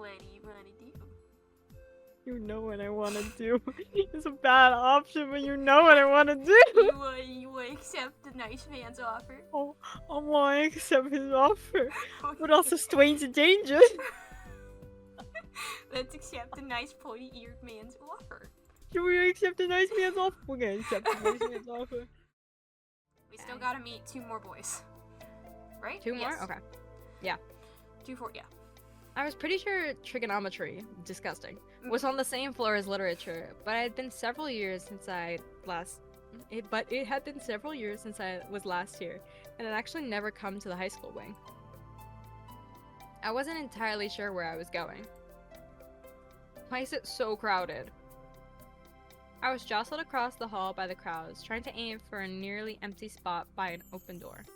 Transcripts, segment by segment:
What do you want to do? You know what I want to do. It's a bad option, but you know what I want to do. You accept the nice man's offer? Oh, I want to accept his offer. Okay. But also Stwanger danger. Let's accept the nice pointy-eared man's offer. Should we accept the nice man's offer? We're gonna accept the nice man's offer. We still gotta meet 2 more boys. Right? 2 more? Okay. Yeah. 2 for, yeah. I was pretty sure trigonometry, disgusting, was on the same floor as literature, but it had been several years since I was last here, and had actually never come to the high school wing. I wasn't entirely sure where I was going. Why is it so crowded? I was jostled across the hall by the crowds, trying to aim for a nearly empty spot by an open door.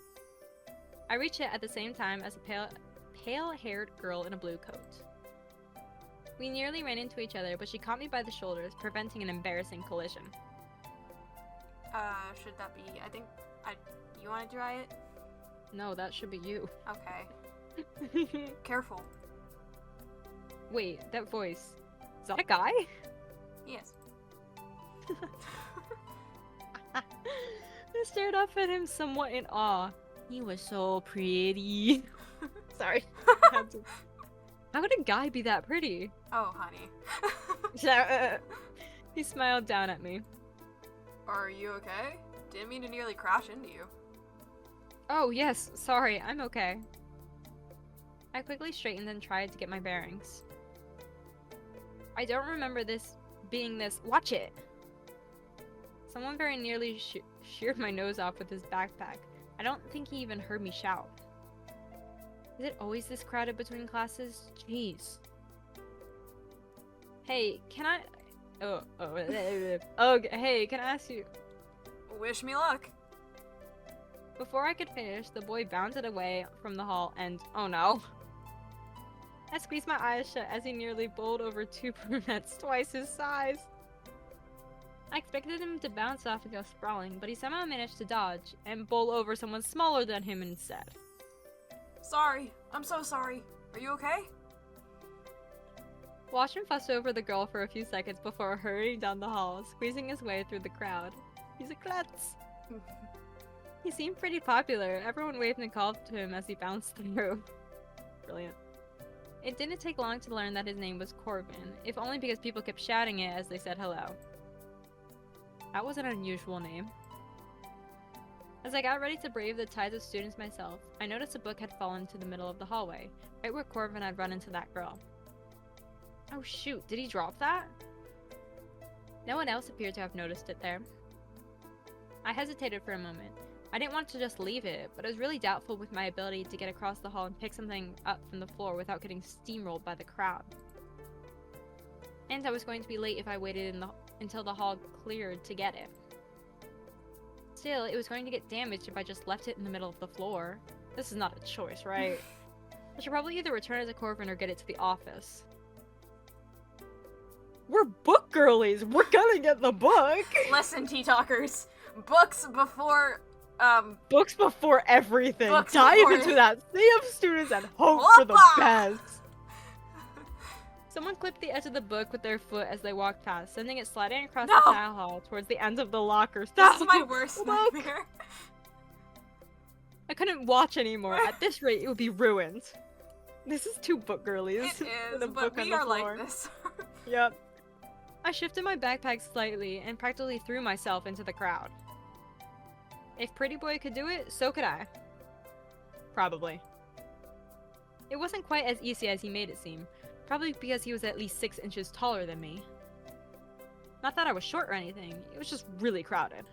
I reached it at the same time as a pale-haired girl in a blue coat. We nearly ran into each other, but she caught me by the shoulders, preventing an embarrassing collision. Should that be... You wanna try it? No, that should be you. Okay. Careful. Wait, that voice. Is that a guy? Yes. I stared up at him somewhat in awe. He was so pretty. Sorry. How could a guy be that pretty? Oh, honey. He smiled down at me. Are you okay? Didn't mean to nearly crash into you. Oh, yes. Sorry. I'm okay. I quickly straightened and tried to get my bearings. I don't remember this being this. Watch it! Someone very nearly sheared my nose off with his backpack. I don't think he even heard me shout. Is it always this crowded between classes? Jeez. Hey, can I... hey, can I ask you... Wish me luck. Before I could finish, the boy bounded away from the hall and... Oh no. I squeezed my eyes shut as he nearly bowled over 2 brunettes twice his size. I expected him to bounce off and go sprawling, but he somehow managed to dodge and bowl over someone smaller than him instead. Sorry. I'm so sorry. Are you okay? Watch him fuss over the girl for a few seconds before hurrying down the hall, squeezing his way through the crowd. He's a klutz. He seemed pretty popular. Everyone waved and called to him as he bounced through. Brilliant. It didn't take long to learn that his name was Corbin, if only because people kept shouting it as they said hello. That was an unusual name. As I got ready to brave the tides of students myself, I noticed a book had fallen to the middle of the hallway, right where Corbin had run into that girl. Oh shoot, did he drop that? No one else appeared to have noticed it there. I hesitated for a moment. I didn't want to just leave it, but I was really doubtful with my ability to get across the hall and pick something up from the floor without getting steamrolled by the crowd. And I was going to be late if I waited until the hall cleared to get it. Still, it was going to get damaged if I just left it in the middle of the floor. This is not a choice, right? I should probably either return it to Corbin or get it to the office. We're book girlies! We're gonna get the book! Listen, tea-talkers. Books before, Books before everything! Books Dive before into that sea of students and hope for the Whoppa! best! Someone clipped the edge of the book with their foot as they walked past, sending it sliding across the tile hall towards the end of the lockers. That's my worst Look! nightmare. I couldn't watch anymore. At this rate, it would be ruined. This is too book girlies. It with is, a but book on we the are floor. like this. Yep. I shifted my backpack slightly and practically threw myself into the crowd. If Pretty Boy could do it, so could I. Probably. It wasn't quite as easy as he made it seem. Probably because he was at least 6 inches taller than me. Not that I was short or anything, it was just really crowded.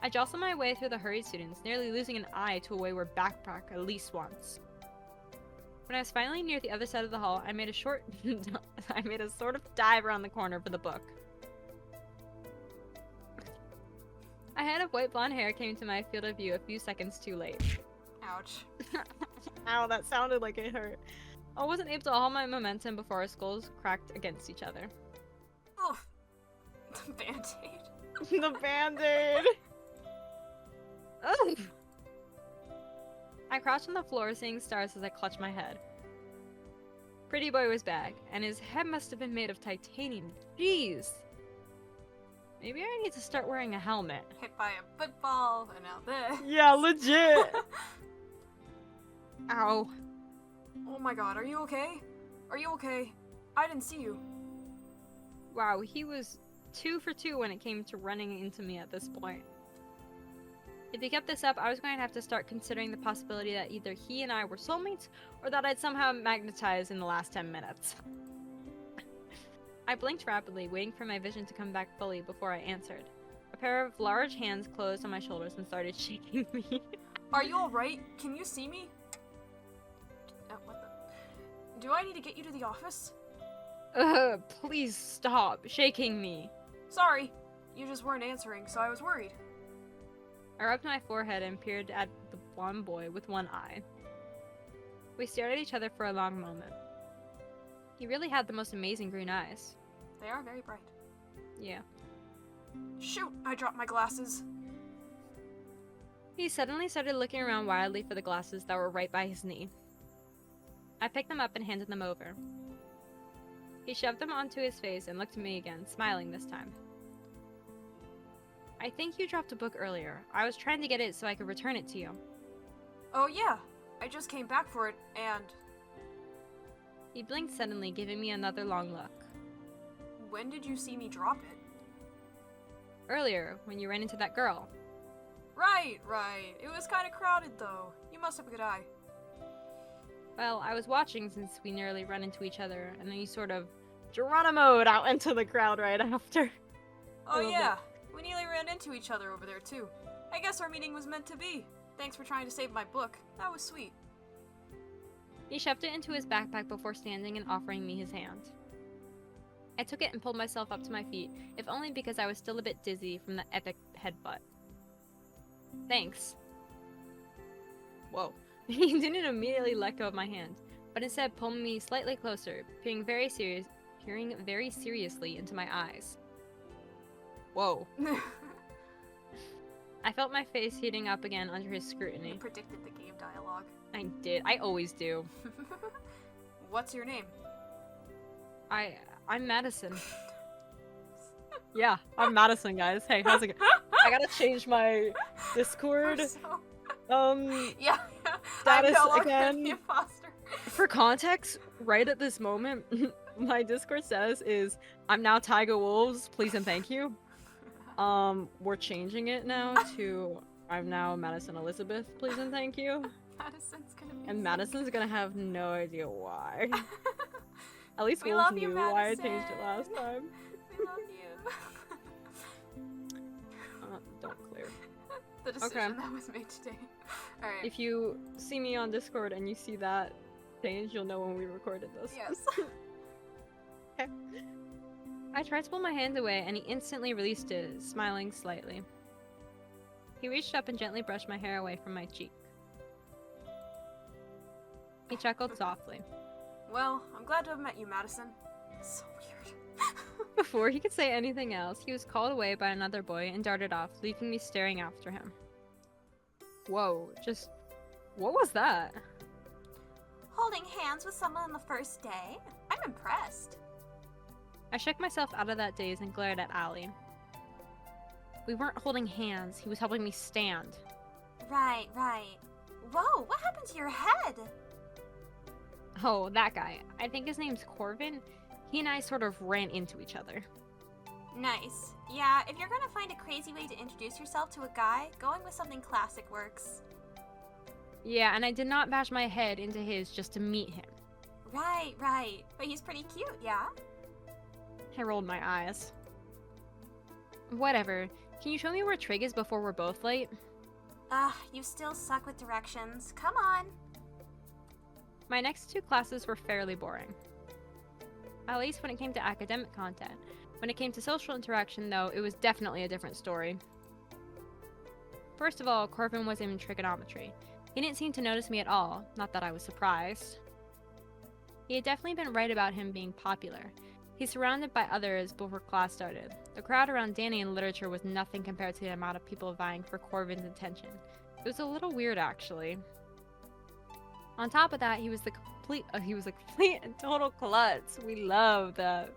I jostled my way through the hurried students, nearly losing an eye to a wayward backpack at least once. When I was finally near the other side of the hall, I made a sort of dive around the corner for the book. A head of white blonde hair came to my field of view a few seconds too late. Ouch. Ow, that sounded like it hurt. I wasn't able to hold my momentum before our skulls cracked against each other. Oof. The band-aid. The band-aid! Ugh. I crouched on the floor, seeing stars as I clutched my head. Pretty boy was back, and his head must have been made of titanium. Jeez! Maybe I need to start wearing a helmet. Hit by a football, and now this. Yeah, legit! Ow. Oh my god, are you okay? Are you okay? I didn't see you. Wow, he was 2 for 2 when it came to running into me at this point. If he kept this up, I was going to have to start considering the possibility that either he and I were soulmates, or that I'd somehow magnetized in the last 10 minutes. I blinked rapidly, waiting for my vision to come back fully before I answered. A pair of large hands closed on my shoulders and started shaking me. Are you alright? Can you see me? What the? Do I need to get you to the office? Please stop shaking me. Sorry, you just weren't answering, so I was worried. I rubbed my forehead and peered at the blonde boy with one eye. We stared at each other for a long moment. He really had the most amazing green eyes. They are very bright. Yeah. Shoot, I dropped my glasses. He suddenly started looking around wildly for the glasses that were right by his knee. I picked them up and handed them over. He shoved them onto his face and looked at me again, smiling this time. I think you dropped a book earlier. I was trying to get it so I could return it to you. Oh yeah, I just came back for it, and... He blinked suddenly, giving me another long look. When did you see me drop it? Earlier, when you ran into that girl. Right. It was kind of crowded, though. You must have a good eye. Well, I was watching since we nearly ran into each other, and then you sort of Geronimo'd out into the crowd right after. Oh yeah, we nearly ran into each other over there, too. I guess our meeting was meant to be. Thanks for trying to save my book. That was sweet. He shoved it into his backpack before standing and offering me his hand. I took it and pulled myself up to my feet, if only because I was still a bit dizzy from the epic headbutt. Thanks. Whoa. He didn't immediately let go of my hand, but instead pulled me slightly closer, peering very seriously into my eyes. Whoa. I felt my face heating up again under his scrutiny. You predicted the game dialogue. I did. I always do. What's your name? I'm Madison. Yeah, I'm Madison, guys. Hey, how's it going? I gotta change my Discord. Yeah. Status I'm no again. the imposter. For context, right at this moment, my Discord status is I'm now Tiger Wolves, please and thank you. We're changing it now to I'm now Madison Elizabeth, please and thank you. Madison's gonna be. And Madison's gonna have no idea why. At least We Wolves love you, knew why I changed it Madison. last time. We love you. Don't clear. The decision Okay. that was made today. Alright. If you see me on Discord and you see that change, you'll know when we recorded this. Yes. Okay. I tried to pull my hand away and he instantly released it, smiling slightly. He reached up and gently brushed my hair away from my cheek. He chuckled softly. Well, I'm glad to have met you, Madison. So weird. Before he could say anything else, he was called away by another boy and darted off, leaving me staring after him. Whoa, what was that? Holding hands with someone on the first day? I'm impressed. I shook myself out of that daze and glared at Allie. We weren't holding hands, he was helping me stand. Right. Whoa, what happened to your head? Oh, that guy. I think his name's Corvin. He and I sort of ran into each other. Nice. Yeah, if you're gonna find a crazy way to introduce yourself to a guy, going with something classic works. Yeah, and I did not bash my head into his just to meet him. Right. But he's pretty cute, yeah? I rolled my eyes. Whatever. Can you show me where Trig is before we're both late? You still suck with directions. Come on. My next 2 classes were fairly boring. At least when it came to academic content. When it came to social interaction, though, it was definitely a different story. First of all, Corvin was in trigonometry. He didn't seem to notice me at all, not that I was surprised. He had definitely been right about him being popular. He's surrounded by others before class started. The crowd around Danny in literature was nothing compared to the amount of people vying for Corvin's attention. It was a little weird, actually. On top of that, he was a complete and total klutz. We love that.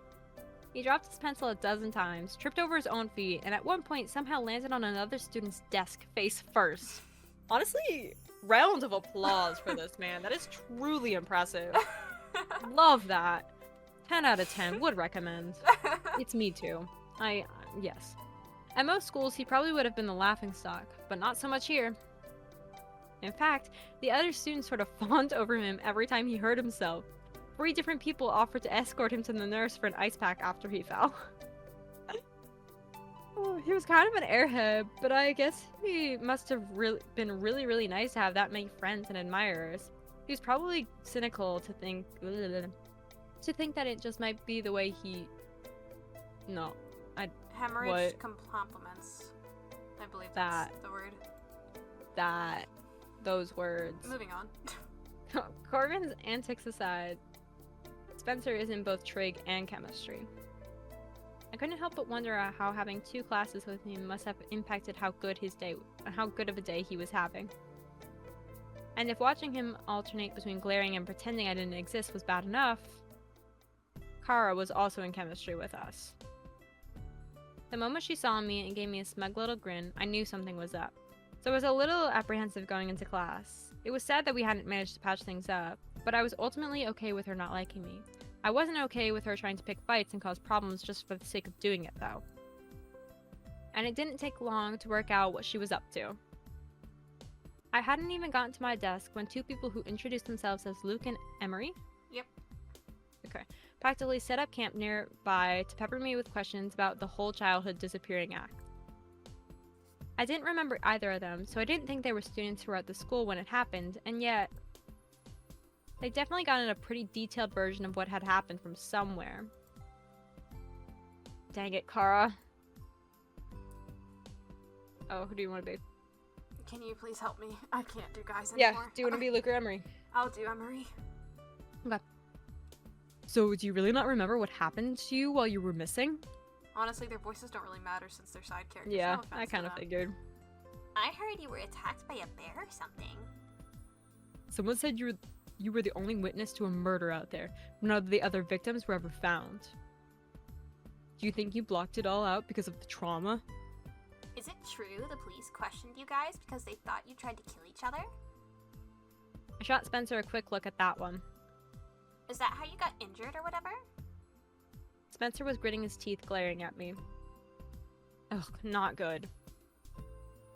He dropped his pencil a dozen times, tripped over his own feet, and at one point somehow landed on another student's desk face first. Honestly, round of applause for this man. That is truly impressive. Love that. 10 out of 10. Would recommend. It's me too. Yes. At most schools, he probably would have been the laughingstock, but not so much here. In fact, the other students sort of fawned over him every time he hurt himself. 3 different people offered to escort him to the nurse for an ice pack after he fell. Oh, he was kind of an airhead, but I guess he must have been really nice to have that many friends and admirers. He was probably cynical to think that it just might be the way he... No. Hemorrhage compliments. I believe that's the word. Those words. Moving on. Corbin's antics aside, Spencer is in both trig and chemistry. I couldn't help but wonder how having 2 classes with him must have impacted how good of a day he was having. And if watching him alternate between glaring and pretending I didn't exist was bad enough, Kara was also in chemistry with us. The moment she saw me and gave me a smug little grin, I knew something was up. So I was a little apprehensive going into class. It was sad that we hadn't managed to patch things up, but I was ultimately okay with her not liking me. I wasn't okay with her trying to pick fights and cause problems just for the sake of doing it, though. And it didn't take long to work out what she was up to. I hadn't even gotten to my desk when 2 people who introduced themselves as Luke and Emery? Yep. Okay. Practically set up camp nearby to pepper me with questions about the whole childhood disappearing act. I didn't remember either of them, so I didn't think they were students who were at the school when it happened, and yet they definitely got in a pretty detailed version of what had happened from somewhere. Dang it, Kara. Oh, who do you want to be? Can you please help me? I can't do guys anymore. Yeah, do you want to be Luke or Emery? I'll do Emery. Okay. So, do you really not remember what happened to you while you were missing? Honestly, their voices don't really matter since they're side characters. Yeah, No I kind of figured. I heard you were attacked by a bear or something. Someone said you were the only witness to a murder out there. None of the other victims were ever found. Do you think you blocked it all out because of the trauma? Is it true the police questioned you guys because they thought you tried to kill each other? I shot Spencer a quick look at that one. Is that how you got injured or whatever? Spencer was gritting his teeth, glaring at me. Ugh, not good.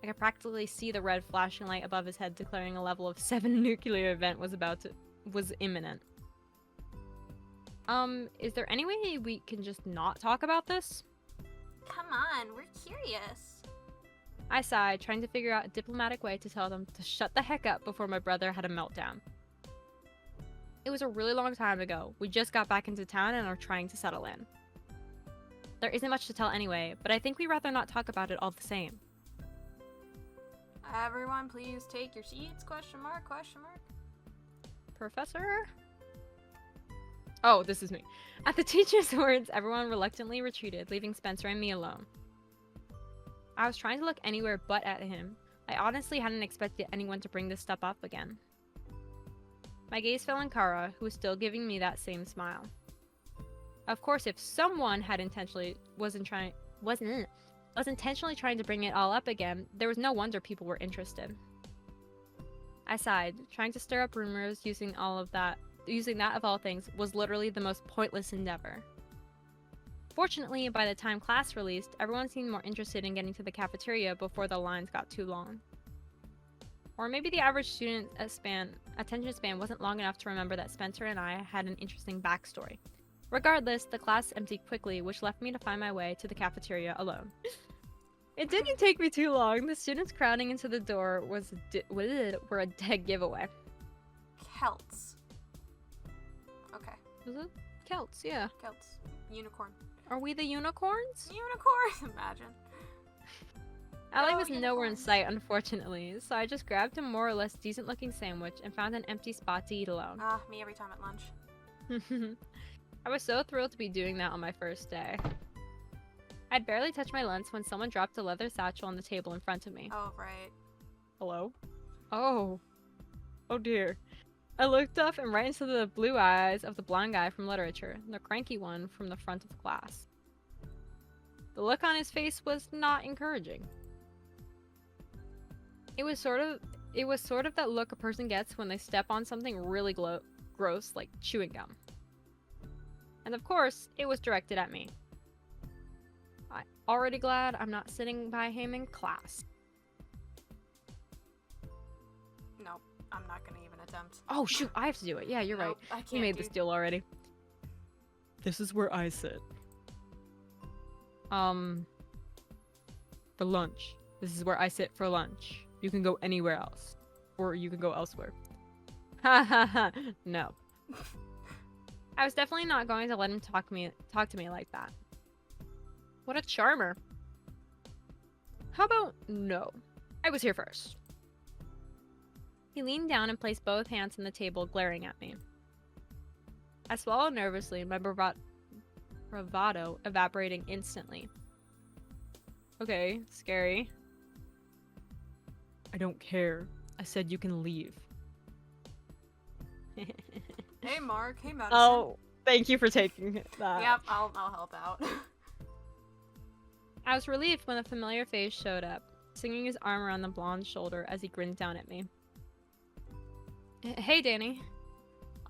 I could practically see the red flashing light above his head declaring a level of 7 nuclear event was imminent. Is there any way we can just not talk about this? Come on, we're curious. I sighed, trying to figure out a diplomatic way to tell them to shut the heck up before my brother had a meltdown. It was a really long time ago. We just got back into town and are trying to settle in. There isn't much to tell anyway, but I think we'd rather not talk about it all the same. Everyone, please take your seats? Question mark, question mark. Professor? Oh, this is me. At the teacher's words, everyone reluctantly retreated, leaving Spencer and me alone. I was trying to look anywhere but at him. I honestly hadn't expected anyone to bring this stuff up again. My gaze fell on Kara, who was still giving me that same smile. Of course, if someone had was intentionally trying to bring it all up again, there was no wonder people were interested. I sighed, trying to stir up rumors using that of all things was literally the most pointless endeavor. Fortunately, by the time class released, everyone seemed more interested in getting to the cafeteria before the lines got too long. Or maybe the average student attention span wasn't long enough to remember that Spencer and I had an interesting backstory. Regardless, the class emptied quickly, which left me to find my way to the cafeteria alone. It didn't take me too long. The students crowding into the door were a dead giveaway. Celts. Okay. Was it? Celts, yeah. Celts. Unicorn. Are we the unicorns? Unicorn! Imagine. Allie was nowhere in sight, unfortunately, so I just grabbed a more or less decent-looking sandwich and found an empty spot to eat alone. Ah, me every time at lunch. I was so thrilled to be doing that on my first day. I'd barely touched my lunch when someone dropped a leather satchel on the table in front of me. Oh, right. Hello? Oh. Oh dear. I looked up and right into the blue eyes of the blonde guy from literature, the cranky one from the front of the class. The look on his face was not encouraging. It was sort of that look a person gets when they step on something really gross like chewing gum. And of course, it was directed at me. I'm already glad I'm not sitting by him in class. No, I'm not gonna even attempt. Oh shoot, I have to do it. Yeah, you're Nope, I right. can't You made this deal already. This is where I sit. For lunch. This is where I sit for lunch. You can go anywhere else. Or you can go elsewhere. Ha ha ha. No. I was definitely not going to let him talk to me like that. What a charmer. How about no? I was here first. He leaned down and placed both hands on the table, glaring at me. I swallowed nervously, my bravado evaporating instantly. Okay, scary. I don't care. I said you can leave. Hey, Mark. Hey, Madison. Oh, thank you for taking that. Yep, I'll help out. I was relieved when a familiar face showed up, swinging his arm around the blonde's shoulder as he grinned down at me. Hey, Danny.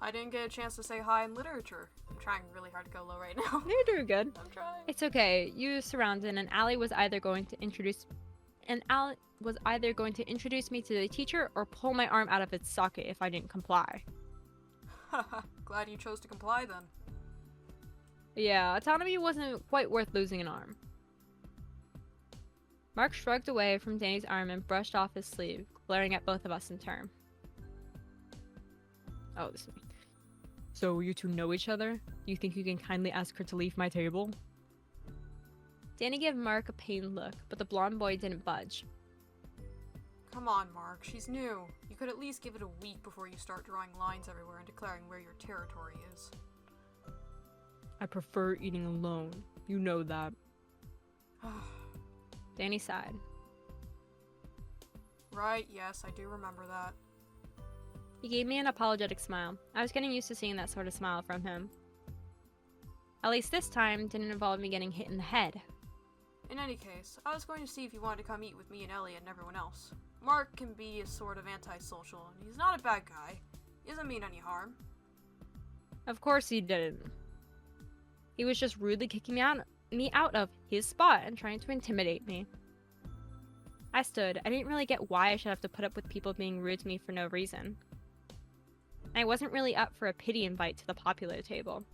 I didn't get a chance to say hi in literature. I'm trying really hard to go low right now. You're doing good. I'm trying. It's okay. You surrounded, and Allie was either going to introduce me to the teacher or pull my arm out of its socket if I didn't comply. Glad you chose to comply then. Yeah, autonomy wasn't quite worth losing an arm. Mark shrugged away from Danny's arm and brushed off his sleeve, glaring at both of us in turn. Oh, this is me. So you two know each other? You think you can kindly ask her to leave my table? Danny gave Mark a pained look, but the blonde boy didn't budge. Come on, Mark. She's new. You could at least give it a week before you start drawing lines everywhere and declaring where your territory is. I prefer eating alone. You know that. Danny sighed. Right, yes, I do remember that. He gave me an apologetic smile. I was getting used to seeing that sort of smile from him. At least this time didn't involve me getting hit in the head. In any case, I was going to see if you wanted to come eat with me and Elliot and everyone else. Mark can be a sort of antisocial, and he's not a bad guy. He doesn't mean any harm. Of course he didn't. He was just rudely kicking me out of his spot and trying to intimidate me. I stood. I didn't really get why I should have to put up with people being rude to me for no reason. I wasn't really up for a pity invite to the popular table.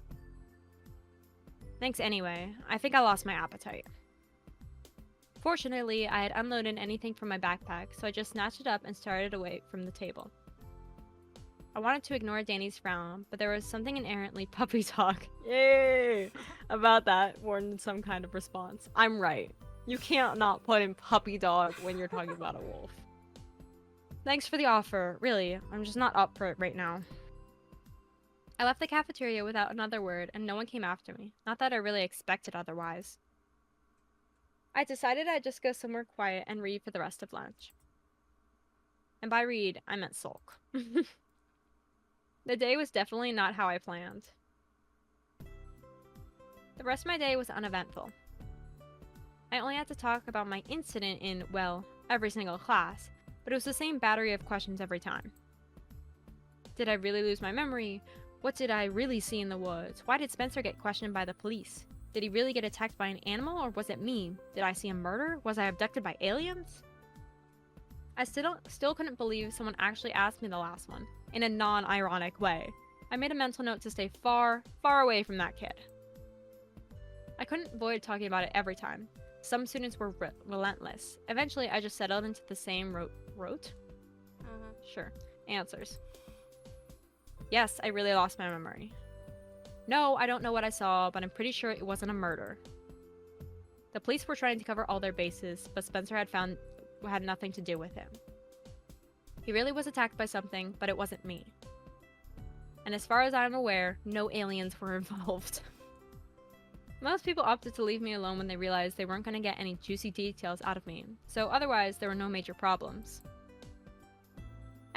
Thanks anyway. I think I lost my appetite. Fortunately, I had unloaded anything from my backpack, so I just snatched it up and started away from the table. I wanted to ignore Danny's frown, but there was something inherently puppy talk. Yay! About that warranted some kind of response. I'm right. You can't not put in puppy dog when you're talking about a wolf. Thanks for the offer. Really, I'm just not up for it right now. I left the cafeteria without another word, and no one came after me. Not that I really expected otherwise. I decided I'd just go somewhere quiet and read for the rest of lunch. And by read, I meant sulk. The day was definitely not how I planned. The rest of my day was uneventful. I only had to talk about my incident in, well, every single class, but it was the same battery of questions every time. Did I really lose my memory? What did I really see in the woods? Why did Spencer get questioned by the police? Did he really get attacked by an animal, or was it me? Did I see a murder? Was I abducted by aliens? I still couldn't believe someone actually asked me the last one, in a non-ironic way. I made a mental note to stay far, far away from that kid. I couldn't avoid talking about it every time. Some students were relentless. Eventually, I just settled into the same answers. Yes, I really lost my memory. No, I don't know what I saw, but I'm pretty sure it wasn't a murder. The police were trying to cover all their bases, but Spencer had nothing to do with him. He really was attacked by something, but it wasn't me. And as far as I'm aware, no aliens were involved. Most people opted to leave me alone when they realized they weren't going to get any juicy details out of me, so otherwise there were no major problems.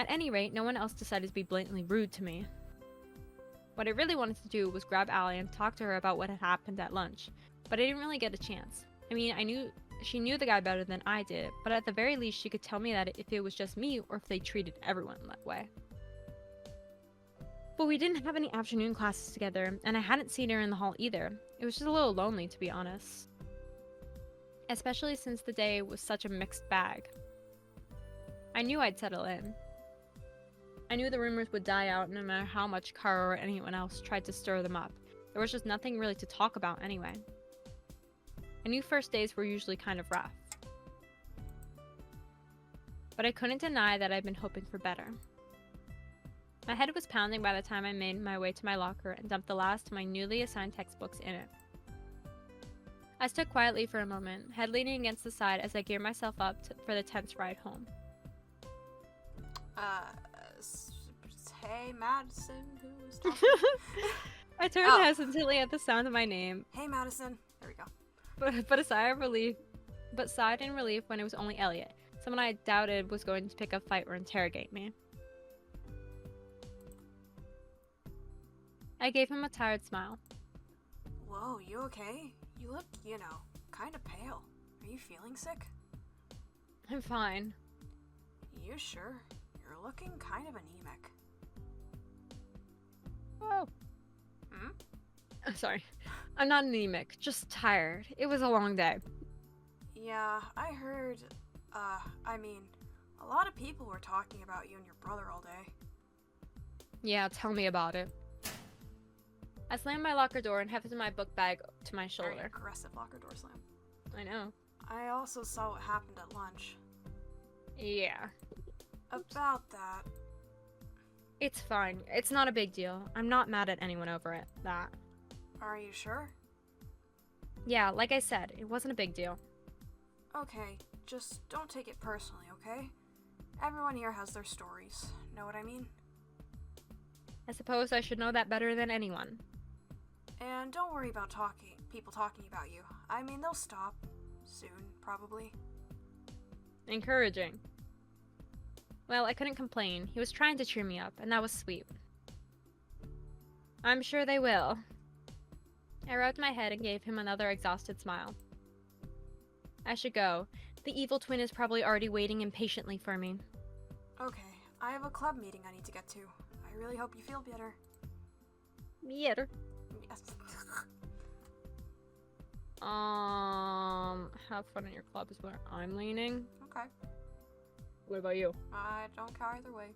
At any rate, no one else decided to be blatantly rude to me. What I really wanted to do was grab Allie and talk to her about what had happened at lunch, but I didn't really get a chance. I mean, she knew the guy better than I did, but at the very least she could tell me that if it was just me or if they treated everyone that way. But we didn't have any afternoon classes together, and I hadn't seen her in the hall either. It was just a little lonely, to be honest. Especially since the day was such a mixed bag. I knew I'd settle in. I knew the rumors would die out no matter how much Kara or anyone else tried to stir them up. There was just nothing really to talk about anyway. I knew first days were usually kind of rough. But I couldn't deny that I'd been hoping for better. My head was pounding by the time I made my way to my locker and dumped the last of my newly assigned textbooks in it. I stood quietly for a moment, head leaning against the side as I geared myself up for the tense ride home. Hey, Madison, who's talking? I turned hesitantly at the sound of my name. Hey, Madison. There we go. But sighed in relief when it was only Elliot, someone I doubted was going to pick a fight or interrogate me. I gave him a tired smile. Whoa, you okay? You look, kind of pale. Are you feeling sick? I'm fine. You sure? You're looking kind of anemic. Oh. Sorry. I'm not anemic, just tired. It was a long day. Yeah, I heard, a lot of people were talking about you and your brother all day. Yeah, tell me about it. I slammed my locker door and hefted my book bag to my shoulder. Very aggressive locker door slam. I know. I also saw what happened at lunch. Yeah. About that. It's fine. It's not a big deal. I'm not mad at anyone over it. That. Are you sure? Yeah, like I said, it wasn't a big deal. Okay, just don't take it personally, okay? Everyone here has their stories. Know what I mean? I suppose I should know that better than anyone. And don't worry about people talking about you. I mean, they'll stop. Soon, probably. Encouraging. Well, I couldn't complain. He was trying to cheer me up, and that was sweet. I'm sure they will. I rubbed my head and gave him another exhausted smile. I should go. The evil twin is probably already waiting impatiently for me. Okay, I have a club meeting I need to get to. I really hope you feel better. Better. Yes. Have fun at your club is where I'm leaning. Okay. What about you? I don't care either way.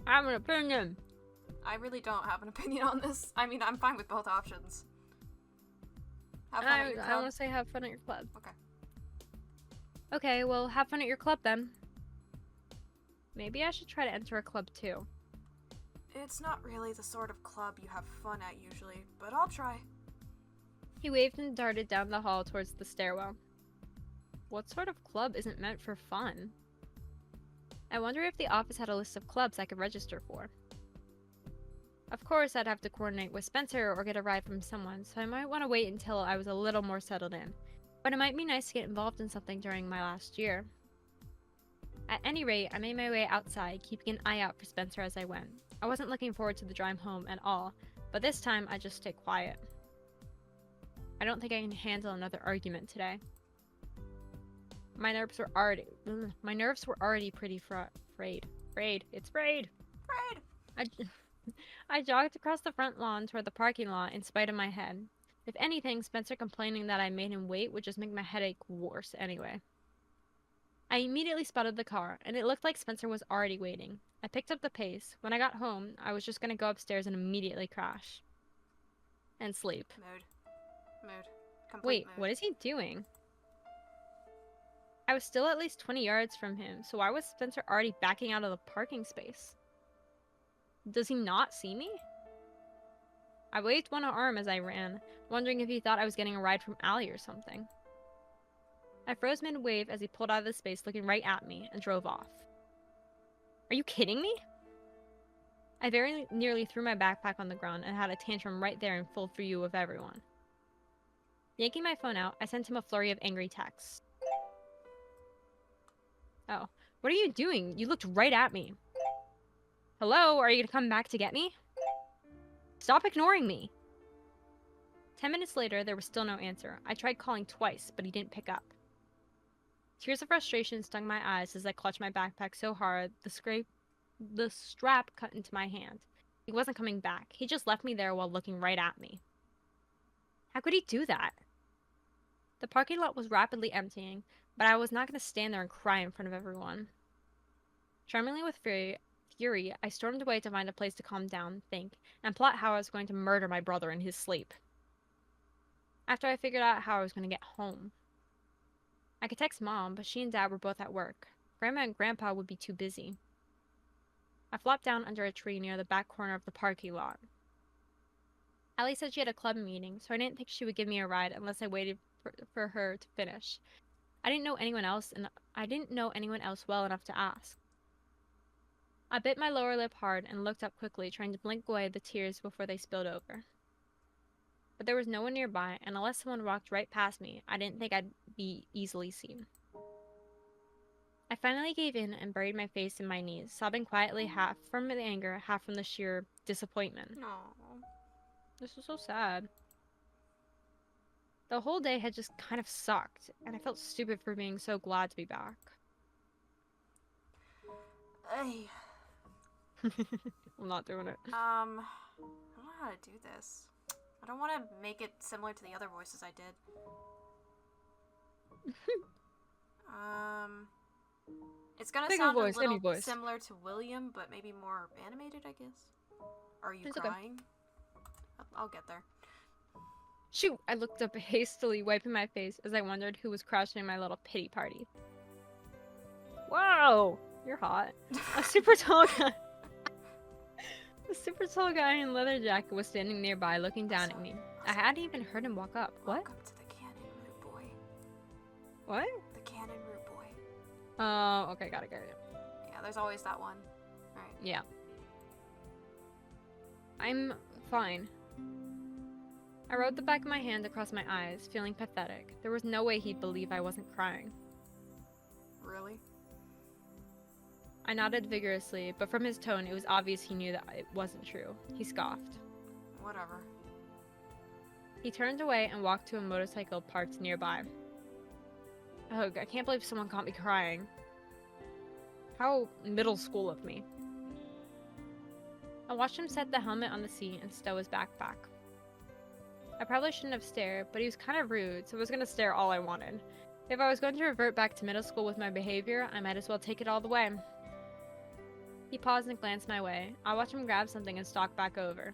I have an opinion. I really don't have an opinion on this. I mean, I'm fine with both options. Have fun at your club. I want to say have fun at your club. Okay. Okay, well, have fun at your club then. Maybe I should try to enter a club too. It's not really the sort of club you have fun at usually, but I'll try. He waved and darted down the hall towards the stairwell. What sort of club isn't meant for fun? I wonder if the office had a list of clubs I could register for. Of course, I'd have to coordinate with Spencer or get a ride from someone, so I might want to wait until I was a little more settled in. But it might be nice to get involved in something during my last year. At any rate, I made my way outside, keeping an eye out for Spencer as I went. I wasn't looking forward to the drive home at all, but this time I just stayed quiet. I don't think I can handle another argument today. My nerves were already pretty frayed. It's frayed. I jogged across the front lawn toward the parking lot in spite of my head. If anything, Spencer complaining that I made him wait would just make my headache worse anyway. I immediately spotted the car, and it looked like Spencer was already waiting. I picked up the pace. When I got home, I was just going to go upstairs and immediately crash. And sleep. Mood. Complete Wait, mood. what is he doing? I was still at least 20 yards from him, so why was Spencer already backing out of the parking space? Does he not see me? I waved one arm as I ran, wondering if he thought I was getting a ride from Allie or something. I froze mid-wave as he pulled out of the space looking right at me and drove off. Are you kidding me? I very nearly threw my backpack on the ground and had a tantrum right there in full view of everyone. Yanking my phone out, I sent him a flurry of angry texts. Oh, What are you doing? You looked right at me. Hello? Are you gonna come back to get me? Stop ignoring me. 10 minutes later, there was still no answer. I tried calling twice, but he didn't pick up. Tears of frustration stung my eyes as I clutched my backpack so hard, the strap cut into my hand. He wasn't coming back. He just left me there while looking right at me. How could he do that? The parking lot was rapidly emptying, but I was not going to stand there and cry in front of everyone. Trembling with fury, I stormed away to find a place to calm down, think, and plot how I was going to murder my brother in his sleep. After I figured out how I was going to get home. I could text Mom, but she and Dad were both at work. Grandma and Grandpa would be too busy. I flopped down under a tree near the back corner of the parking lot. Allie said she had a club meeting, so I didn't think she would give me a ride unless I waited for her to finish. I didn't know anyone else well enough to ask. I bit my lower lip hard and looked up quickly, trying to blink away the tears before they spilled over. But there was no one nearby, and unless someone walked right past me, I didn't think I'd be easily seen. I finally gave in and buried my face in my knees, sobbing quietly, half from the anger, half from the sheer disappointment. No. This was so sad. The whole day had just kind of sucked, and I felt stupid for being so glad to be back. Ay. I'm not doing it. I don't know how to do this. I don't want to make it similar to the other voices I did. It's gonna Bigger sound voice, a any little voice. similar to William, but maybe more animated, I guess. Are you It's okay. crying? I'll get there. Shoot! I looked up hastily, wiping my face as I wondered who was crashing my little pity party. Whoa! You're hot. A super tall guy. A super tall guy in a leather jacket was standing nearby, looking down at me. I hadn't even heard him walk up. What? Welcome to the Cannon Root Boy. What? The Cannon Root Boy. Oh, okay, got it. Yeah, there's always that one. Right. Yeah. I'm fine. I rode the back of my hand across my eyes, feeling pathetic. There was no way he'd believe I wasn't crying. Really? I nodded vigorously, but from his tone, it was obvious he knew that it wasn't true. He scoffed. Whatever. He turned away and walked to a motorcycle parked nearby. Ugh, I can't believe someone caught me crying. How middle school of me. I watched him set the helmet on the seat and stow his backpack. I probably shouldn't have stared, but he was kind of rude, so I was going to stare all I wanted. If I was going to revert back to middle school with my behavior, I might as well take it all the way. He paused and glanced my way. I watched him grab something and stalk back over.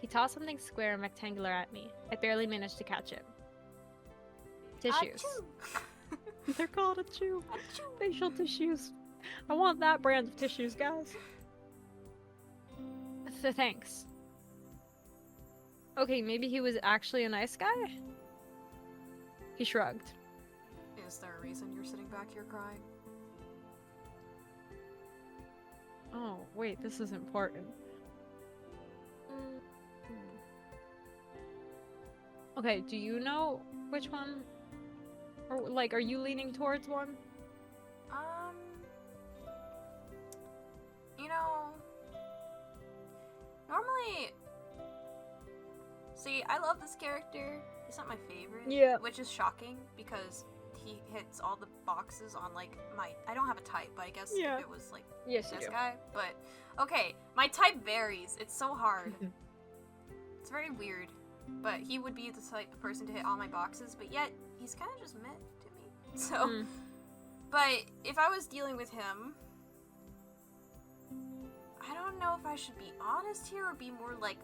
He tossed something square and rectangular at me. I barely managed to catch it. Tissues. Achoo! They're called a chew. Achoo! Facial tissues. I want that brand of tissues, guys. Thanks. Okay, maybe he was actually a nice guy? He shrugged. Is there a reason you're sitting back here crying? Oh, wait, this is important. Okay, do you know which one? Or, like, are you leaning towards one? You know, normally, see, I love this character. He's not my favorite. Yeah. Which is shocking because he hits all the boxes on, like, I don't have a type, but I guess Yeah. if it was, like, Yes, you this do. guy. But, okay, my type varies. It's so hard. It's very weird. But he would be the type of person to hit all my boxes, but yet, he's kind of just meh to me. So, but if I was dealing with him, I don't know if I should be honest here or be more like,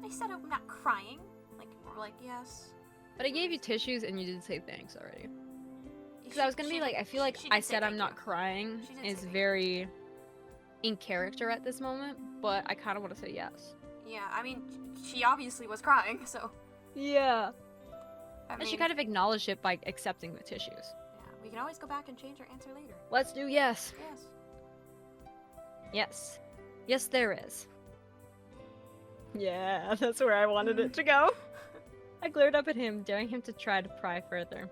I said I'm not crying. Like, more like, yes. But I gave you tissues and you did say thanks already. Because I was gonna be like, I feel like she I did say said I'm thank not you. crying She did say is thank you. very in character at this moment, but I kind of want to say yes. Yeah, I mean, she obviously was crying, so. Yeah. I And mean, she kind of acknowledged it by accepting the tissues. Yeah, we can always go back and change our answer later. Let's do yes. Yes. Yes. Yes, there is. Yeah, that's where I wanted it to go. I glared up at him, daring him to try to pry further.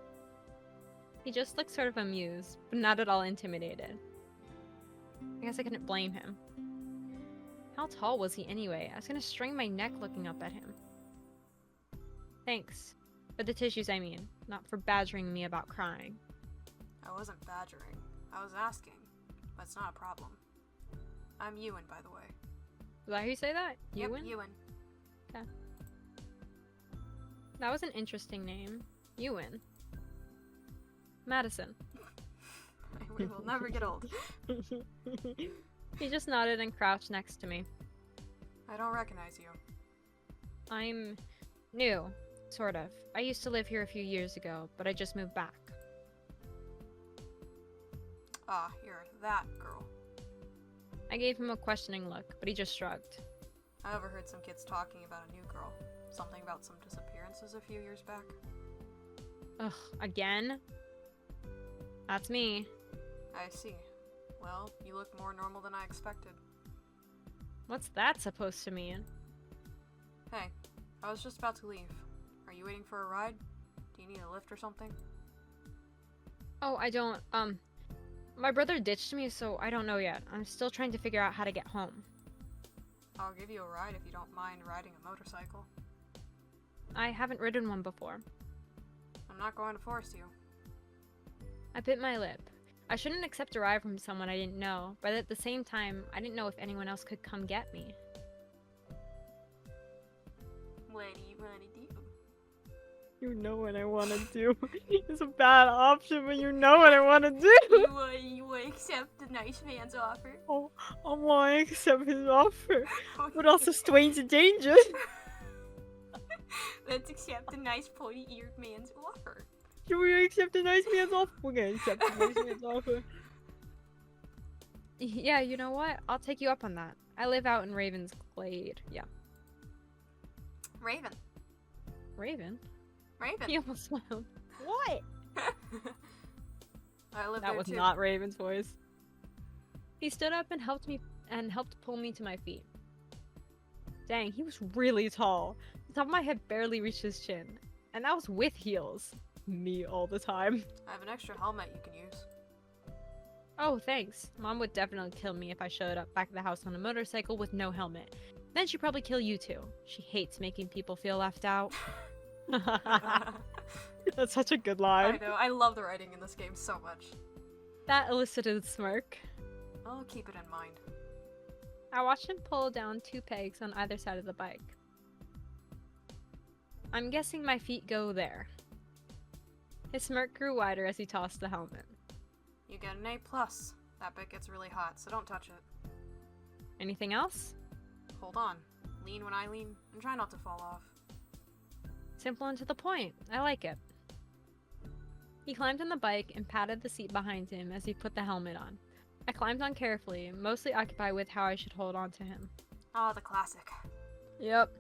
He just looked sort of amused, but not at all intimidated. I guess I couldn't blame him. How tall was he anyway? I was gonna strain my neck looking up at him. Thanks. For the tissues, I mean. Not for badgering me about crying. I wasn't badgering. I was asking. That's not a problem. I'm Ewan, by the way. Is that how you say that? Yep, Ewan? Ewan. Okay. That was an interesting name. Ewan. Madison. We will never get old. He just nodded and crouched next to me. I don't recognize you. I'm new, sort of. I used to live here a few years ago, but I just moved back. Ah, you're that girl. I gave him a questioning look, but he just shrugged. I overheard some kids talking about a new girl. Something about some disappearances a few years back. Ugh, again? That's me. I see. Well, you look more normal than I expected. What's that supposed to mean? Hey, I was just about to leave. Are you waiting for a ride? Do you need a lift or something? Oh, I don't, my brother ditched me, so I don't know yet. I'm still trying to figure out how to get home. I'll give you a ride if you don't mind riding a motorcycle. I haven't ridden one before. I'm not going to force you. I bit my lip. I shouldn't accept a ride from someone I didn't know, but at the same time, I didn't know if anyone else could come get me. What do you want to do? You know what I want to do. It's a bad option, but you know what I want to do. You accept the nice man's offer? Oh, I want to accept his offer. But also strange and dangerous. Let's accept the nice pointy-eared man's offer. Should we accept the nice man's offer? We're gonna accept the nice man's offer. Yeah, you know what? I'll take you up on that. I live out in Raven's Glade. Yeah. Raven. Raven? Raven. He almost smiled. What? I live That there was too. not Raven's voice. He stood up and helped pull me to my feet. Dang, he was really tall. The top of my head barely reached his chin. And that was with heels. Me all the time. I have an extra helmet you can use. Oh, thanks. Mom would definitely kill me if I showed up back at the house on a motorcycle with no helmet. Then she'd probably kill you too. She hates making people feel left out. That's such a good I line. know, I love the writing in this game so much. That elicited a smirk. I'll keep it in mind. I watched him pull down 2 pegs on either side of the bike. I'm guessing my feet go there. His smirk grew wider as he tossed the helmet. You get an A+. That bit gets really hot, so don't touch it. Anything else? Hold on. Lean when I lean, and try not to fall off. Simple and to the point. I like it. He climbed on the bike and patted the seat behind him as he put the helmet on. I climbed on carefully, mostly occupied with how I should hold on to him. Oh, the classic. Yep.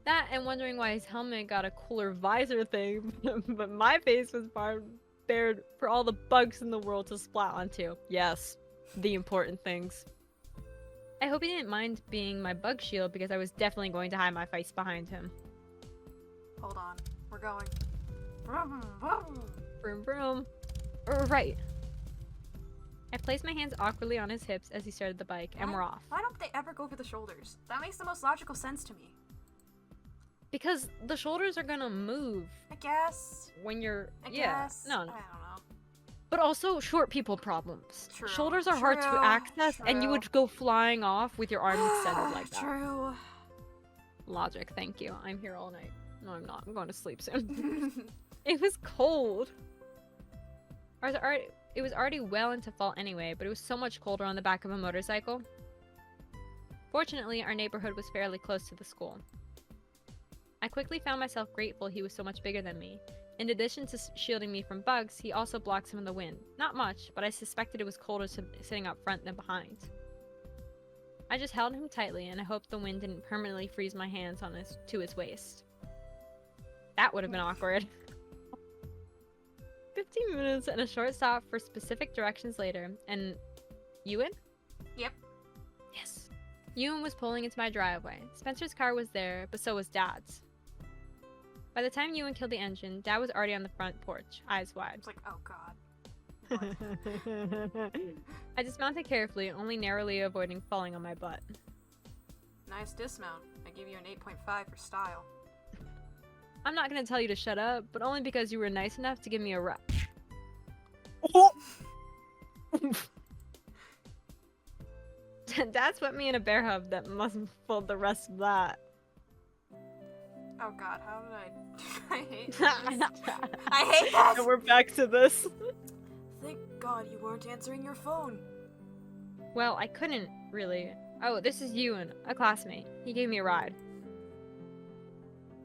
That and wondering why his helmet got a cooler visor thing, but my face was bared for all the bugs in the world to splat onto. Yes, the important things. I hope he didn't mind being my bug shield because I was definitely going to hide my face behind him. Hold on. We're going. Vroom, vroom. Vroom vroom. Right. I placed my hands awkwardly on his hips as he started the bike, and we're off. Why don't they ever go for the shoulders? That makes the most logical sense to me. Because the shoulders are gonna move I guess. when you're... I yeah. guess. No, I no. don't know. But also short people problems. True. Shoulders are hard to True. access, and you True. would go flying off with your arms extended like that. True. Logic, thank you. I'm here all night. No, I'm not. I'm going to sleep soon. It was cold. It was already well into fall anyway, but it was so much colder on the back of a motorcycle. Fortunately, our neighborhood was fairly close to the school. I quickly found myself grateful he was so much bigger than me. In addition to shielding me from bugs, he also blocked some of the wind. Not much, but I suspected it was colder sitting up front than behind. I just held him tightly, and I hoped the wind didn't permanently freeze my hands to his waist. That would have been awkward. 15 minutes and a short stop for specific directions later, and... Ewan? Yep. Yes. Ewan was pulling into my driveway. Spencer's car was there, but so was Dad's. By the time Ewan killed the engine, Dad was already on the front porch, eyes wide. It's like, oh god. I dismounted carefully, only narrowly avoiding falling on my butt. Nice dismount. I give you an 8.5 for style. I'm not gonna tell you to shut up, but only because you were nice enough to give me a ride. Dad swept me in a bear hug that mustn't fold the rest of that. Oh god, how did I hate this. I hate this! And we're back to this. Thank god you weren't answering your phone. Well, I couldn't, really. Oh, this is Ewan, a classmate. He gave me a ride.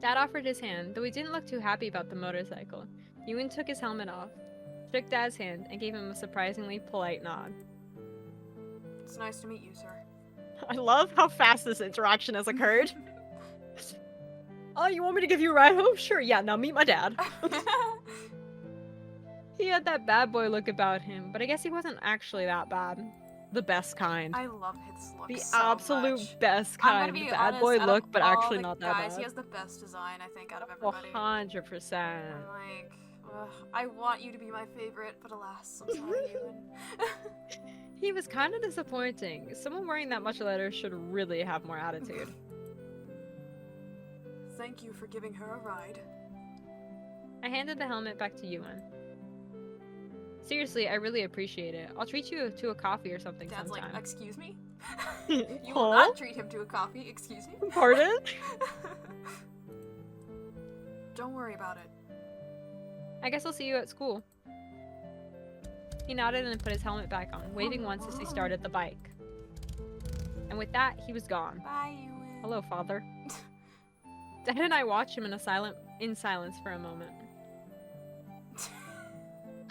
Dad offered his hand, though he didn't look too happy about the motorcycle. Ewan took his helmet off, shook Dad's hand, and gave him a surprisingly polite nod. It's nice to meet you, sir. I love how fast this interaction has occurred. Oh, you want me to give you a ride home? Sure, yeah, now meet my dad. He had that bad boy look about him, but I guess he wasn't actually that bad. The best kind. I love his look The so absolute much. best I'm gonna kind. be Bad honest, boy out look, of but all actually the not that guys, bad. he has the best design, I think, out of everybody. 100%. I'm like, ugh, I want you to be my favorite, but alas, I'm sorry, Ewan. He was kind of disappointing. Someone wearing that much leather should really have more attitude. Thank you for giving her a ride. I handed the helmet back to Ewan. Seriously, I really appreciate it. I'll treat you to a coffee or something Dad's sometime. like, excuse me? You will not treat him to a coffee, excuse me? Pardon? Don't worry about it. I guess I'll see you at school. He nodded and put his helmet back on, waving once as he started the bike. And with that, he was gone. Bye, Ewan. Hello, father. Dad and I watched him in silence for a moment.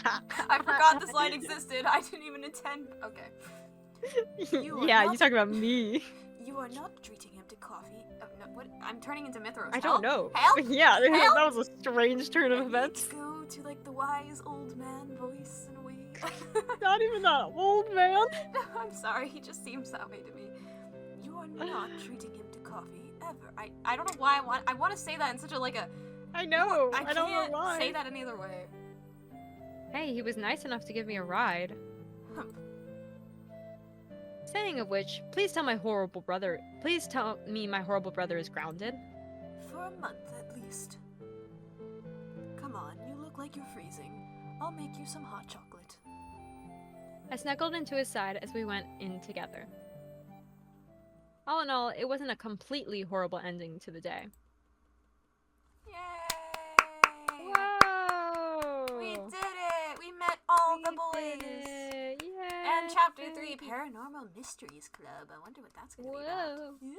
I forgot this line existed. I didn't even intend. Okay. You are Yeah, not- you talking about me. You are not treating him to coffee. No, what? I'm turning into Mithros. I don't know. Help! Yeah, Help! that was a strange turn I of need events. to go to like the wise old man voice in a way. Not even that old man. I'm sorry. He just seems that way to me. You are not treating him to coffee ever. I don't know why I want to say that in such a like a. I know. I I don't know can't why. say that any other way. Hey, he was nice enough to give me a ride. Humph. Saying of which, please tell me my horrible brother is grounded. For a month at least. Come on, you look like you're freezing. I'll make you some hot chocolate. I snuggled into his side as we went in together. All in all, it wasn't a completely horrible ending to the day. Yay! Whoa! We did it! We met all the We boys! did it! Yay! And Chapter 3, Paranormal Mysteries Club. I wonder what that's gonna be about. Whoa! Yeah.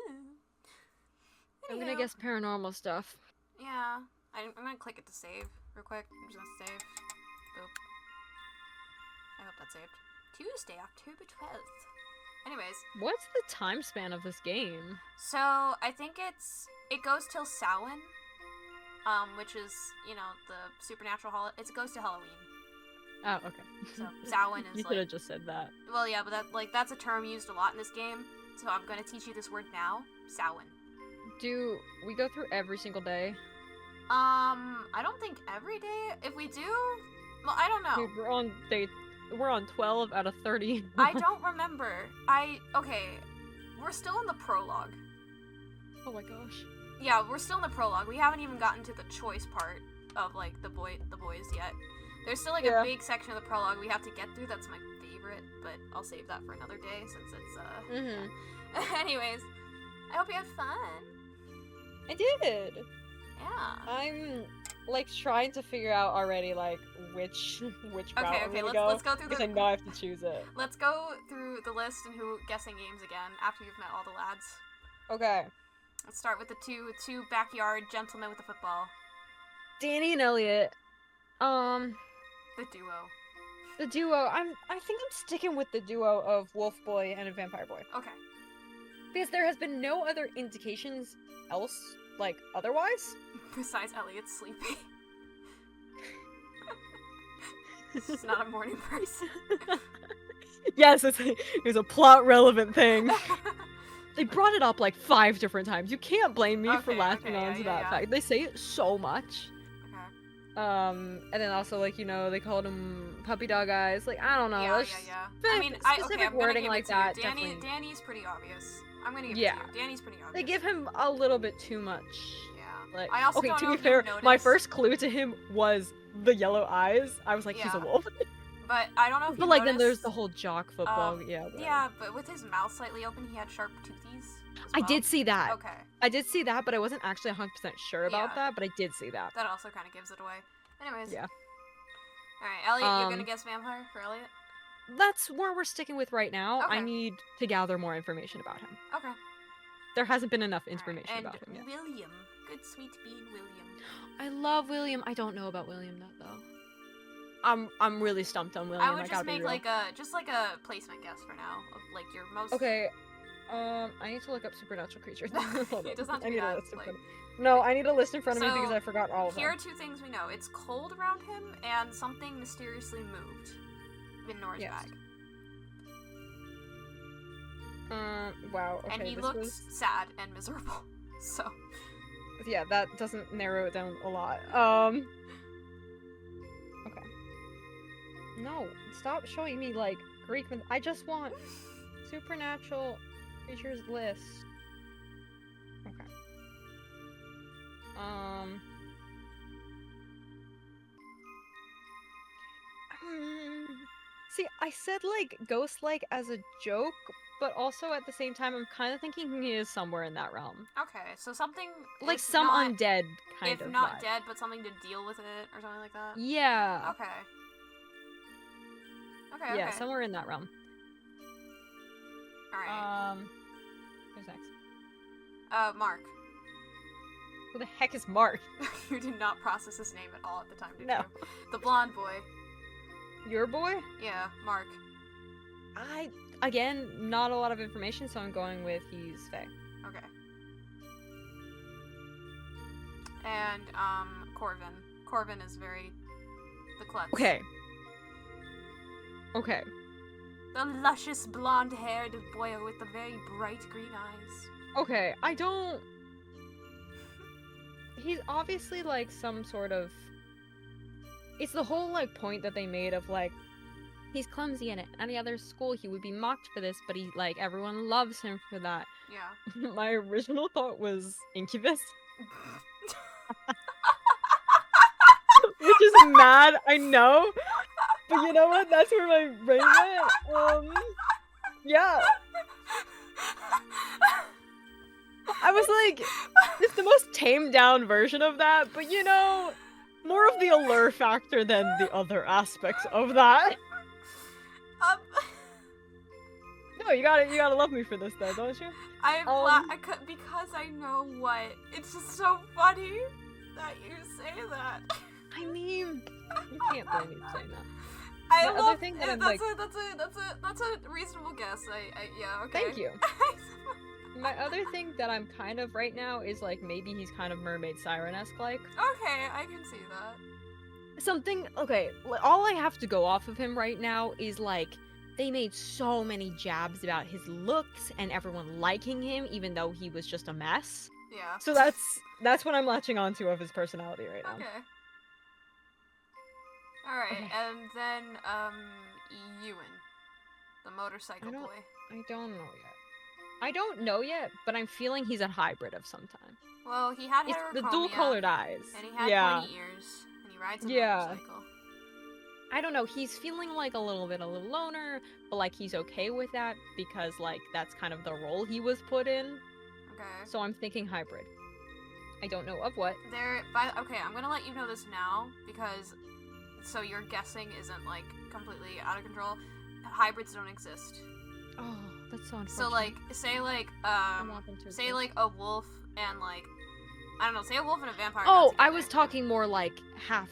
I'm gonna Anyhow, guess paranormal stuff. Yeah. I'm gonna click it to save real quick. I'm just gonna save. Boop. I hope that's saved. Tuesday, October 12th. Anyways, What's the time span of this game? so I think it goes till Samhain, which is, you know, the supernatural holiday. It goes to Halloween. Oh, okay. So Samhain You is should like, have just said that. well, yeah, but that's a term used a lot in this game. So I'm gonna teach you this word now. Samhain. Do we go through every single day? I don't think every day. If we do, well, I don't know. Dude, we're on 12 out of 30. I don't remember. Okay, we're still in the prologue. Oh my gosh. Yeah, we're still in the prologue. We haven't even gotten to the choice part of like the boys yet. There's still like Yeah. a big section of the prologue we have to get through. That's my favorite, but I'll save that for another day since it's Mhm. yeah. Anyways, I hope you had fun. I did. Yeah. I'm like trying to figure out already like which route I'm Okay, gonna let's go through Because I know I have to choose it. Let's go through the list and who guessing games again after you've met all the lads. Okay. Let's start with the two backyard gentlemen with the football. Danny and Elliot. The duo. The duo. I think I'm sticking with the duo of Wolf Boy and a Vampire Boy. Okay. Because there has been no other indications else, like, otherwise. Besides Elliot sleeping. She's not a morning person. Yes, it's a plot relevant thing. They brought it up like 5 different times. You can't blame me for Okay, latching okay, on to yeah, that yeah. fact. They say it so much. Okay. And then also, like, you know, they called him puppy dog eyes. Like, I don't know. Yeah, that's yeah, just yeah. I mean, specific I'm gonna wording give like it to that. you. Danny's pretty obvious. I'm gonna give it to you. Danny's pretty obvious. They give him a little bit too much. Yeah. Like, I also okay, don't to know be if you fair, my noticed- first clue to him was the yellow eyes. I was like, he's a Yeah. wolf. But I don't know if you But like, then there's noticed- the whole jock football. Yeah. whatever. Yeah, but with his mouth slightly open, he had sharp toothies. As I well. did see that. Okay. I did see that, but I wasn't actually 100% sure about Yeah. that. But I did see that. That also kind of gives it away. Anyways. Yeah. Alright, Elliot, you're gonna guess vampire for Elliot? That's where we're sticking with right now. I Okay. need to gather more information about him. Okay. There hasn't been enough Alright, information and about him yet. William. Good sweet bean William. I love William. I don't know about William though. I'm really stumped on William. I would just gotta be make real. like a placement guess for now of like your most. Okay. I need to look up supernatural creatures. Hold It up. doesn't have to I be need a that, list in like- front of me. No, I need a list in front of me So, because I forgot all of Here them. are two things we know. It's cold around him, and something mysteriously moved in Nora's Yes. bag. Wow. Okay. And he this looks was... sad and miserable. So. Yeah, that doesn't narrow it down a lot. Okay. No, stop showing me like Greek. I just want supernatural creatures list. Okay. See, I said like ghost-like as a joke, but also at the same time, I'm kind of thinking he is somewhere in that realm, Okay, so something like if some not, undead kind if of not vibe. dead, but something to deal with it or something like that. Yeah. Okay. Okay. Yeah, Okay. somewhere in that realm. All right. Who's next? Mark. Who the heck is Mark? You did not process his name at all at the time, did No. you? The blonde boy. Your boy? Yeah, Mark. Again, not a lot of information, so I'm going with he's Fae. Okay. And Corvin. Corvin is very the klutz. Okay. Okay. The luscious blonde-haired boy with the very bright green eyes. Okay, I don't... He's obviously, like, some sort of... It's the whole, like, point that they made of, like, he's clumsy in it. Any other school, he would be mocked for this, but he, like, everyone loves him for that. Yeah. My original thought was Incubus. Which is mad, I know. But you know what? That's where my brain went. Yeah. I was like, it's the most tamed down version of that, but you know, more of the allure factor than the other aspects of that. No, you gotta love me for this though, don't you? Because I know what. It's just so funny that you say that. I mean, you can't blame me for saying that. I The other love thing that it. I'm That's like- that's a reasonable guess. Yeah, okay. Thank you. My other thing that I'm kind of right now is like maybe he's kind of mermaid siren-esque like. Okay, I can see that. Something, okay, all I have to go off of him right now is like they made so many jabs about his looks and everyone liking him even though he was just a mess. Yeah. So that's what I'm latching onto of his personality right now. Okay. Alright, Okay. and then, Ewan. The motorcycle I don't- boy. I don't know yet, but I'm feeling he's a hybrid of some kind. Well, he had It's the heterochromia, dual-colored eyes. and he had yeah. pointy ears, and he rides a Yeah. motorcycle. I don't know, he's feeling like a little loner, but like he's okay with that because like that's kind of the role he was put in. Okay. So I'm thinking hybrid. I don't know of what. Okay, I'm gonna let you know this now, because, so your guessing isn't, like, completely out of control. Hybrids don't exist. Oh, that's so unfortunate. So, like, say, like, I want them to say, exist. like, a wolf and, like, I don't know, say a wolf and a vampire. Oh, got I was together. talking more like half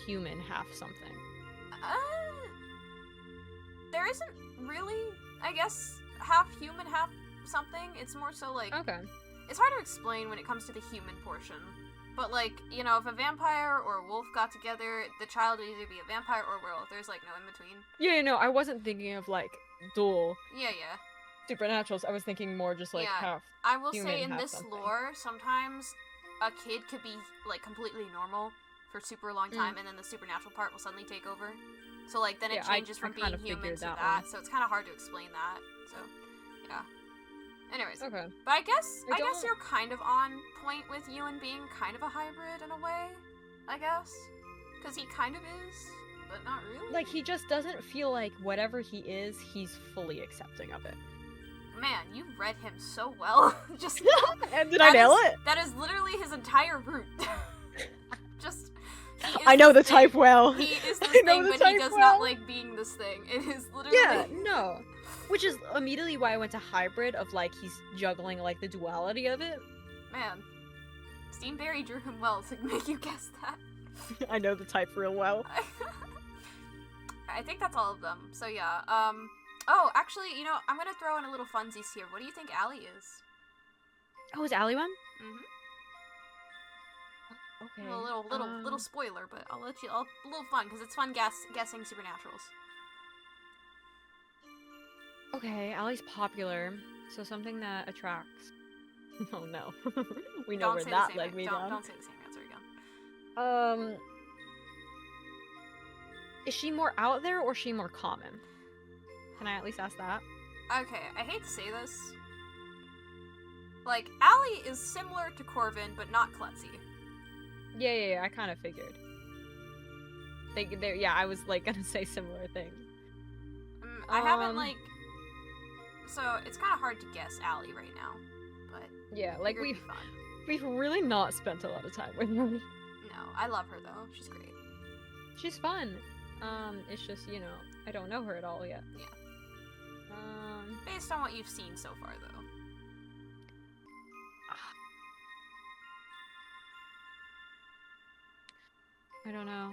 human, half something. There isn't really, I guess, half human, half something. It's more so, like, Okay. it's hard to explain when it comes to the human portion. But, like, you know, if a vampire or a wolf got together, the child would either be a vampire or a werewolf. There's, like, no in-between. Yeah, no, I wasn't thinking of like dual Yeah, yeah. supernaturals. I was thinking more just like Yeah. half. I will Human say in have this something. lore, sometimes a kid could be like completely normal for super long time, and then the supernatural part will suddenly take over. So like then it Yeah, changes I from kind being of human figured to that that. one. So it's kind of hard to explain that. So yeah. Anyways, Okay. but I guess I I guess don't- you're kind of on point with Ewan being kind of a hybrid in a way. I guess because he kind of is, but not really. Like, he just doesn't feel like whatever he is, he's fully accepting of it. Man, you read him so well. Just And did that I nail is- it? That is literally his entire route. Just. he is I know the this thing. type well. He is this I know thing, the but he type does well. not like being this thing. It is literally. Yeah, no. Which is immediately why I went to hybrid of, like, he's juggling, like, the duality of it. Man, Steamberry drew him well to make you guess that. I know the type real well. I think that's all of them. So yeah. Oh, actually, you know, I'm gonna throw in a little funsies here. What do you think Allie is? Oh, is Allie one? Mm-hmm. Okay. A little spoiler, but I'll let you. A little fun because it's fun guessing supernaturals. Okay, Allie's popular, so something that attracts. Oh no. We know Don't where say that the same. led me don't, down. Don't say the same answer again. Is she more out there or is she more common? Can I at least ask that? Okay, I hate to say this. Like, Allie is similar to Corvin, but not klutzy. Yeah, I kind of figured. Yeah, I was like gonna say similar things. I haven't like. So it's kind of hard to guess Allie right now, but Yeah, like figured it'd be fun. we've really not spent a lot of time with her. No, I love her though. She's great. She's fun. It's just, you know, I don't know her at all yet. Yeah. Based on what you've seen so far, though. I don't know.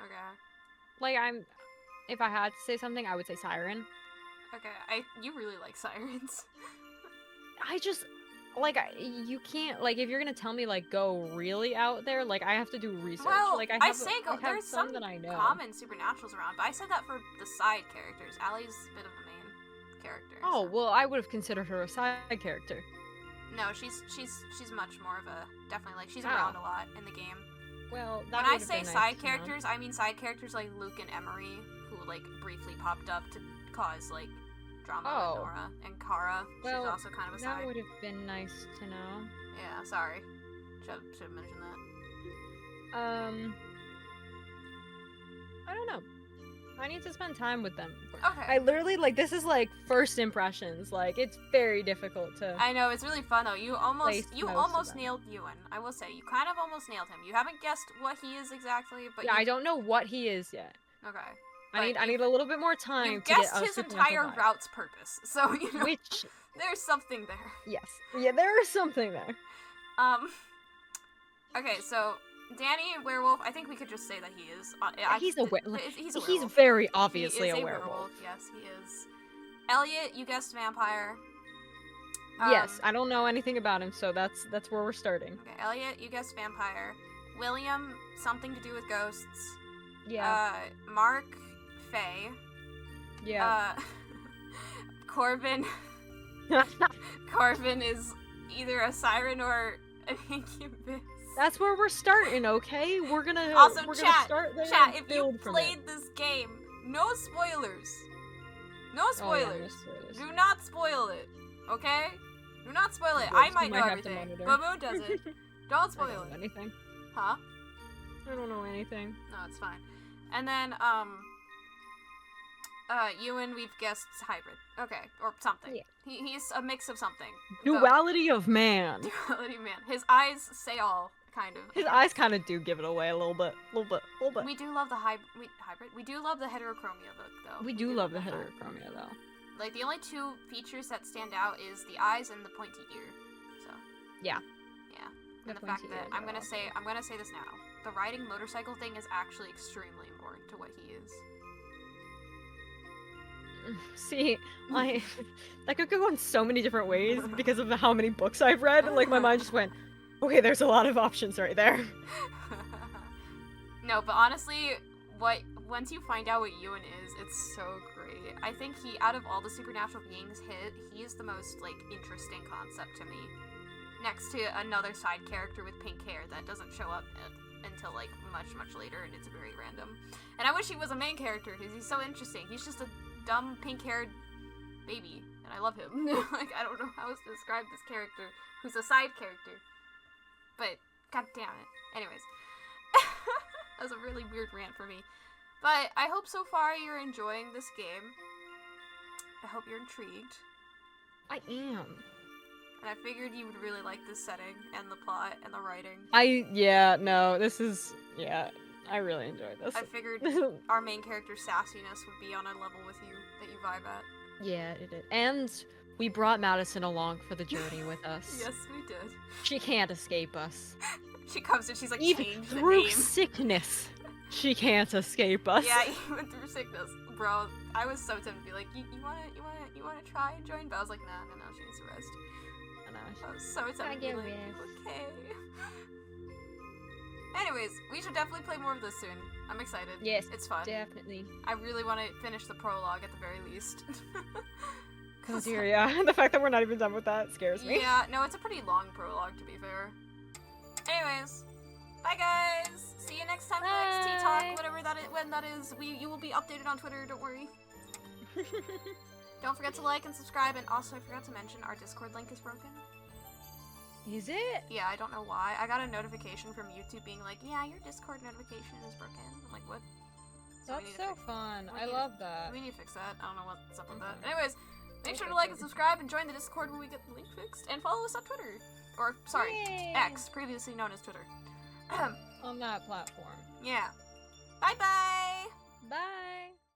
Okay. Like, if I had to say something, I would say Siren. Okay. You really like sirens. I just, like, you can't, like, if you're gonna tell me, like, go really out there, like, I have to do research. Well, like, I say go. I have There's some that I know. common supernaturals around, but I said that for the side characters. Allie's a bit of a main character. Oh, so. well, I would have considered her a side character. No, she's much more of a definitely like she's Oh. around a lot in the game. Well, that When I would've say been nice side to know. characters, I mean side characters like Luke and Emery, who like briefly popped up to cause like drama Oh. with Nora and Kara. Well, she's also kind of a that side. would have been nice to know. Yeah, sorry. Should have mentioned that. I don't know. I need to spend time with them. Okay. I literally, like, this is, like, first impressions. Like, it's very difficult to... I know, it's really fun though. You almost Place most of them. nailed Ewan. I will say, you kind of almost nailed him. You haven't guessed what he is exactly, but yeah, you... I don't know what he is yet. Okay. I But need a little bit more time You to get guessed a his supernatural entire vibe. route's purpose, so you know Which, there's something there. yes. Yeah, there is something there. Okay, so Danny Werewolf. I think we could just say that he is. He's a werewolf. He's a He's werewolf. very obviously He is a werewolf. Yes, he is. Elliot, you guessed vampire. Yes, I don't know anything about him, so that's where we're starting. Okay, Elliot, you guessed vampire. William, something to do with ghosts. Yeah. Mark, Faye. Yeah. Corbin. Corbin is either a siren or an incubus. That's where we're starting, okay? We're gonna Also, we're chat, gonna start there Chat, and if you build from played it. this game, no spoilers. No Oh, spoilers. yeah, no spoilers. Do not spoil it, okay? Do not spoil it. Yes, I we might know might have to everything, monitor. but Moon doesn't. Don't I spoil don't know it. anything. Huh? I don't know anything. No, it's fine. And then, Ewan, we've guessed hybrid. Okay, or something. Yeah. He's a mix of something. Duality of man. Duality man. His eyes say all, kind of. His eyes kind of do give it away a little bit. We do love the hybrid. We do love the heterochromia look, though. We do love the that. heterochromia, though. Like, the only two features that stand out is the eyes and the pointy ear. So. Yeah. Yeah. The And the fact pointy that ears I'm are gonna awesome. say this now. The riding motorcycle thing is actually extremely important to what he is. See, that could go in so many different ways because of how many books I've read. Like, my mind just went, okay, there's a lot of options right there. No, but honestly, once you find out what Ewan is, it's so great. story. I think out of all the supernatural beings he is the most, like, interesting concept to me. Next to another side character with pink hair that doesn't show up until, like, much, much later, and it's very random. And I wish he was a main character, because he's so interesting. He's just a dumb, pink-haired baby, and I love him. Like, I don't know how else to describe this character, who's a side character. But, god damn it. Anyways. That was a really weird rant for me. But I hope so far you're enjoying this game. I hope you're intrigued. I am. And I figured you would really like this setting, and the plot, and the writing. I really enjoyed this. I figured our main character's sassiness would be on a level with you that you vibe at. Yeah, it did. And we brought Madison along for the journey with us. Yes, we did. She can't escape us. She comes and she's like, Even change the through name. sickness, she can't escape us. Yeah, even through sickness. Bro, I was so tempted to be like, you wanna try and join? But I was like, no, she needs to rest. I was so tempted to be like, okay. Anyways, we should definitely play more of this soon. I'm excited. Yes, it's fun. Definitely. I really want to finish the prologue at the very least. Oh dear, yeah. The fact that we're not even done with that scares me. Yeah, no, it's a pretty long prologue to be fair. Anyways, bye guys. See you next time for the next tea talk, whatever that is, when that is. You will be updated on Twitter. Don't worry. Don't forget to like and subscribe, and also I forgot to mention our Discord link is broken. Is it? Yeah, I don't know why. I got a notification from YouTube being like, yeah, your Discord notification is broken. I'm like, what? So That's so fun. I love that. We need to fix that. I don't know what's up with that. Anyways, make sure to like and subscribe and join the Discord when we get the link fixed, and follow us on Twitter. Or, sorry, Yay. X, previously known as Twitter. On that platform. Yeah. Bye-bye! Bye.